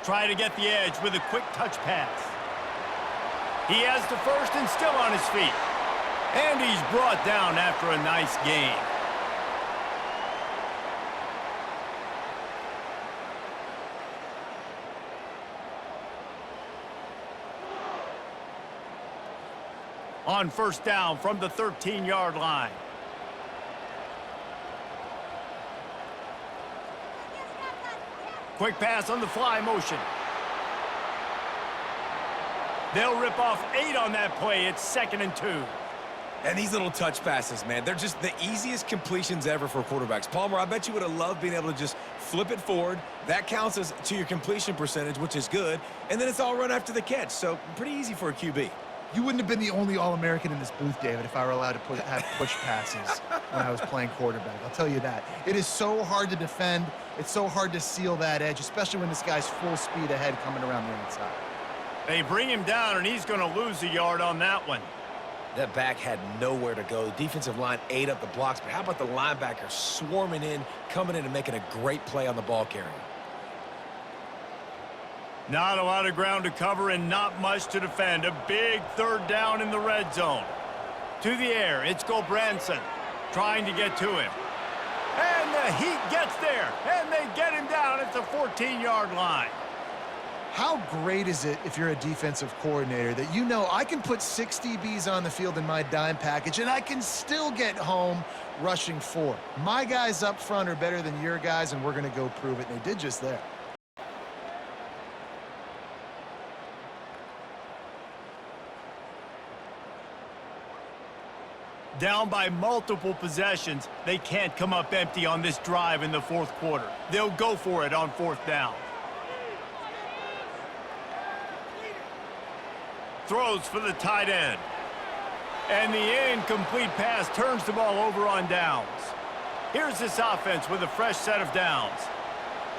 Try to get the edge with a quick touch pass. He has the 1st and still on his feet. And he's brought down after a nice gain. On 1st down from the 13-yard line. Quick pass on the fly motion. They'll rip off 8 on that play. It's 2nd and 2. And these little touch passes, man, they're just the easiest completions ever for quarterbacks. Palmer, I bet you would have loved being able to just flip it forward. That counts as to your completion percentage, which is good. And then it's all run after the catch, so pretty easy for a QB. You wouldn't have been the only All-American in this booth, David, if I were allowed to have push passes when I was playing quarterback. I'll tell you that. It is so hard to defend. It's so hard to seal that edge, especially when this guy's full speed ahead coming around the outside. They bring him down, and he's going to lose a yard on that one. That back had nowhere to go. The defensive line ate up the blocks, but how about the linebacker swarming in, coming in and making a great play on the ball carrier? Not a lot of ground to cover and not much to defend. A big third down in the red zone. To the air, it's Branson trying to get to him. And the Heat gets there, and they get him down at the 14-yard line. How great is it if you're a defensive coordinator that you know I can put 6 DBs on the field in my dime package and I can still get home rushing 4. My guys up front are better than your guys, and we're going to go prove it, and they did just there. Down by multiple possessions, they can't come up empty on this drive in the fourth quarter. They'll go for it on fourth down. Throws for the tight end. And the incomplete pass turns the ball over on downs. Here's this offense with a fresh set of downs.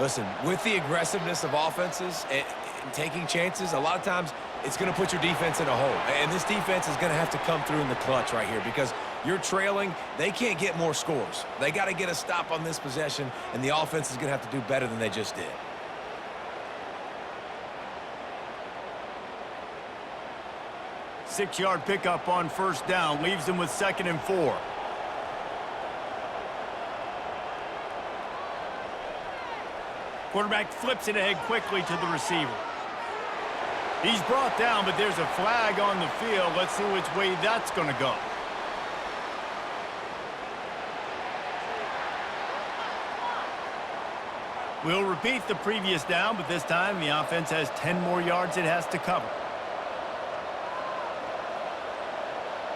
Listen, with the aggressiveness of offenses and taking chances, a lot of times it's going to put your defense in a hole. And this defense is going to have to come through in the clutch right here because you're trailing. They can't get more scores. They got to get a stop on this possession, and the offense is going to have to do better than they just did. Six-yard pickup on first down leaves them with 2nd and 4. Quarterback flips it ahead quickly to the receiver. He's brought down, but there's a flag on the field. Let's see which way that's going to go. We'll repeat the previous down, but this time the offense has 10 more yards it has to cover.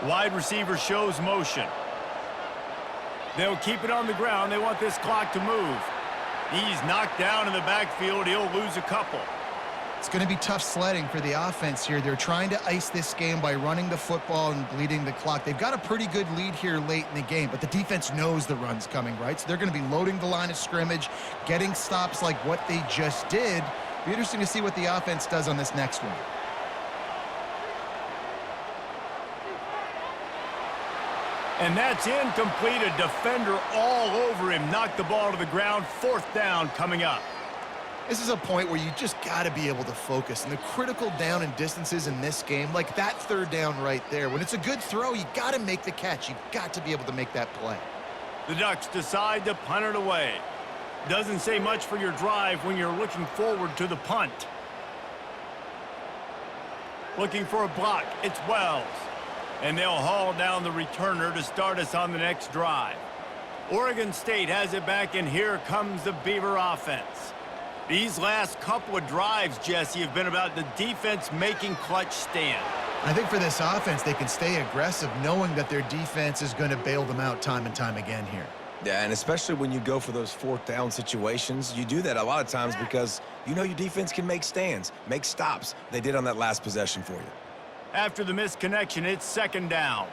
Wide receiver shows motion. They'll keep it on the ground. They want this clock to move. He's knocked down in the backfield. He'll lose a couple. It's going to be tough sledding for the offense here. They're trying to ice this game by running the football and bleeding the clock. They've got a pretty good lead here late in the game, but the defense knows the run's coming, right? So they're going to be loading the line of scrimmage, getting stops like what they just did. Be interesting to see what the offense does on this next one. And that's incomplete. A defender all over him. Knocked the ball to the ground. 4th down coming up. This is a point where you just got to be able to focus. And the critical down and distances in this game, like that 3rd down right there, when it's a good throw, you got to make the catch. You've got to be able to make that play. The Ducks decide to punt it away. Doesn't say much for your drive when you're looking forward to the punt. Looking for a block. It's Wells. And they'll haul down the returner to start us on the next drive. Oregon State has it back, and here comes the Beaver offense. These last couple of drives, Jesse, have been about the defense making clutch stand. I think for this offense, they can stay aggressive knowing that their defense is going to bail them out time and time again here. Yeah, and especially when you go for those 4th down situations, you do that a lot of times because you know your defense can make stands, make stops. They did on that last possession for you. After the missed connection, it's 2nd down.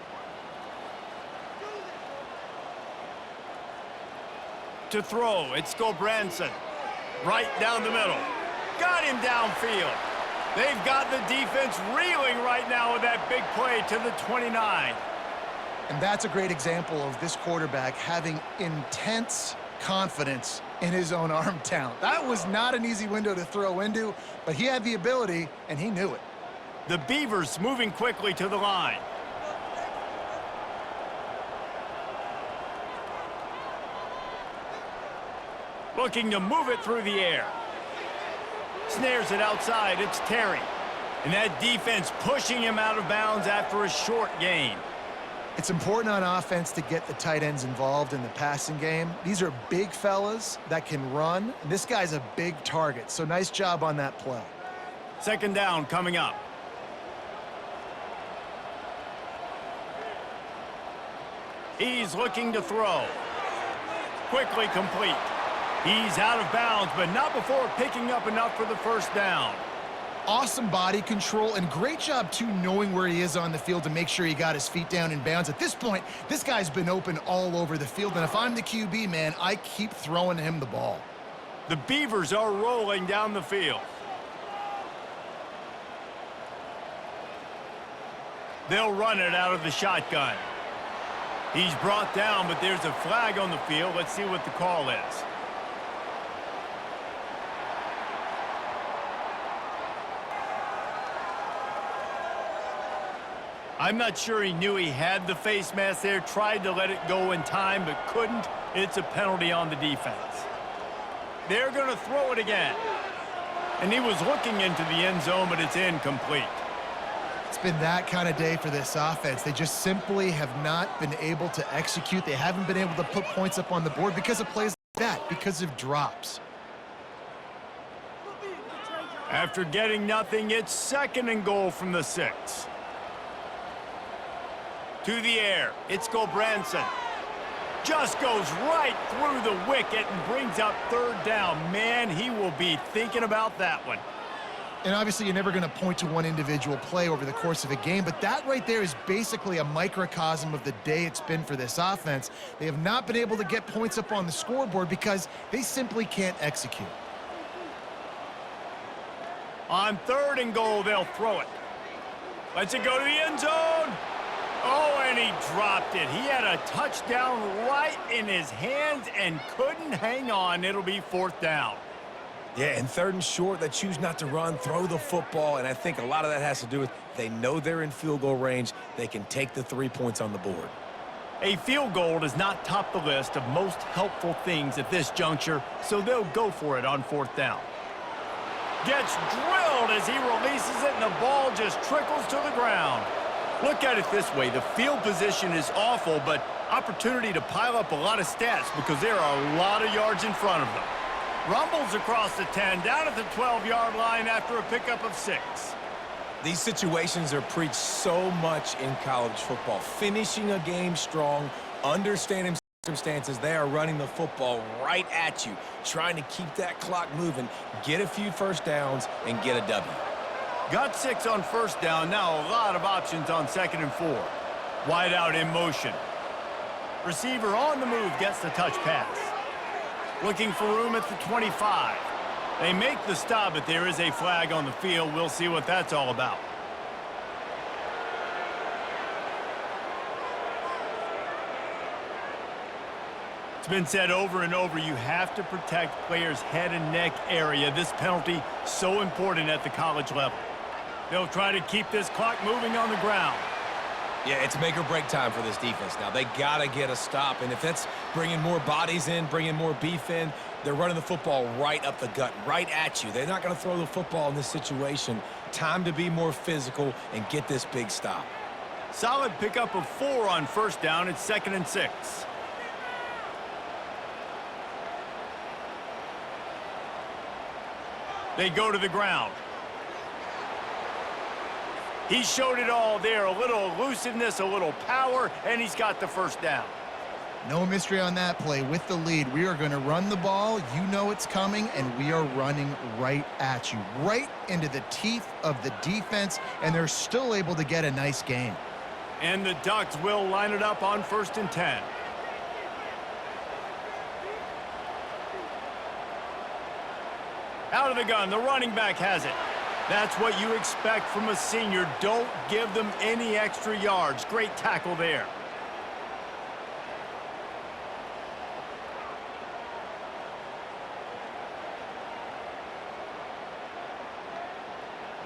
To throw, it's Branson. Right down the middle. Got him downfield. They've got the defense reeling right now with that big play to the 29. And that's a great example of this quarterback having intense confidence in his own arm talent. That was not an easy window to throw into, but he had the ability, and he knew it. The Beavers moving quickly to the line. Looking to move it through the air. Snares it outside. It's Terry. And that defense pushing him out of bounds after a short gain. It's important on offense to get the tight ends involved in the passing game. These are big fellas that can run. And this guy's a big target, so nice job on that play. 2nd down coming up. He's looking to throw. Quickly complete. He's out of bounds, but not before picking up enough for the 1st down. awesome body control, and great job, too, knowing where he is on the field to make sure he got his feet down in bounds. At this point, this guy's been open all over the field, and if I'm the QB, man, I keep throwing him the ball. The Beavers are rolling down the field. They'll run it out of the shotgun. He's brought down, but there's a flag on the field. Let's see what the call is. I'm not sure he knew he had the face mask there, tried to let it go in time, but couldn't. It's a penalty on the defense. They're going to throw it again. And he was looking into the end zone, but it's incomplete. It's been that kind of day for this offense. They just simply have not been able to execute. They haven't been able to put points up on the board because of plays like that, because of drops. After getting nothing, it's 2nd and goal from the 6. To the air, it's Gobranson. Just goes right through the wicket and brings up 3rd down. Man, he will be thinking about that one. And obviously, you're never going to point to one individual play over the course of a game, but that right there is basically a microcosm of the day it's been for this offense. They have not been able to get points up on the scoreboard because they simply can't execute. On 3rd and goal, they'll throw it. Lets it go to the end zone. Oh, and he dropped it. He had a touchdown right in his hands and couldn't hang on. It'll be 4th down. Yeah, and 3rd and short, they choose not to run, throw the football, and I think a lot of that has to do with they know they're in field goal range. They can take the 3 points on the board. A field goal does not top the list of most helpful things at this juncture, so they'll go for it on 4th down. Gets drilled as he releases it, and the ball just trickles to the ground. Look at it this way. The field position is awful, but opportunity to pile up a lot of stats because there are a lot of yards in front of them. Rumbles across the 10, down at the 12-yard line after a pickup of 6. These situations are preached so much in college football. Finishing a game strong, understanding circumstances, they are running the football right at you, trying to keep that clock moving, get a few first downs, and get a W. Got 6 on 1st down, now a lot of options on 2nd and 4. Wide out in motion. Receiver on the move gets the touch pass. Looking for room at the 25. They make the stop, but there is a flag on the field. We'll see what that's all about. It's been said over and over, you have to protect players' head and neck area. This penalty so important at the college level. They'll try to keep this clock moving on the ground. Yeah, it's make or break time for this defense now. They got to get a stop, and if that's bringing more bodies in, bringing more beef in, they're running the football right up the gut, right at you. They're not going to throw the football in this situation. Time to be more physical and get this big stop. Solid pickup of 4 on 1st down. It's 2nd and 6. They go to the ground. He showed it all there, a little elusiveness, a little power, and he's got the 1st down. No mystery on that play. With the lead, we are going to run the ball. You know it's coming, and we are running right at you, right into the teeth of the defense, and they're still able to get a nice gain. And the Ducks will line it up on 1st and 10. Out of the gun, the running back has it. That's what you expect from a senior. Don't give them any extra yards. Great tackle there.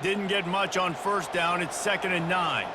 Didn't get much on 1st down. It's 2nd and 9.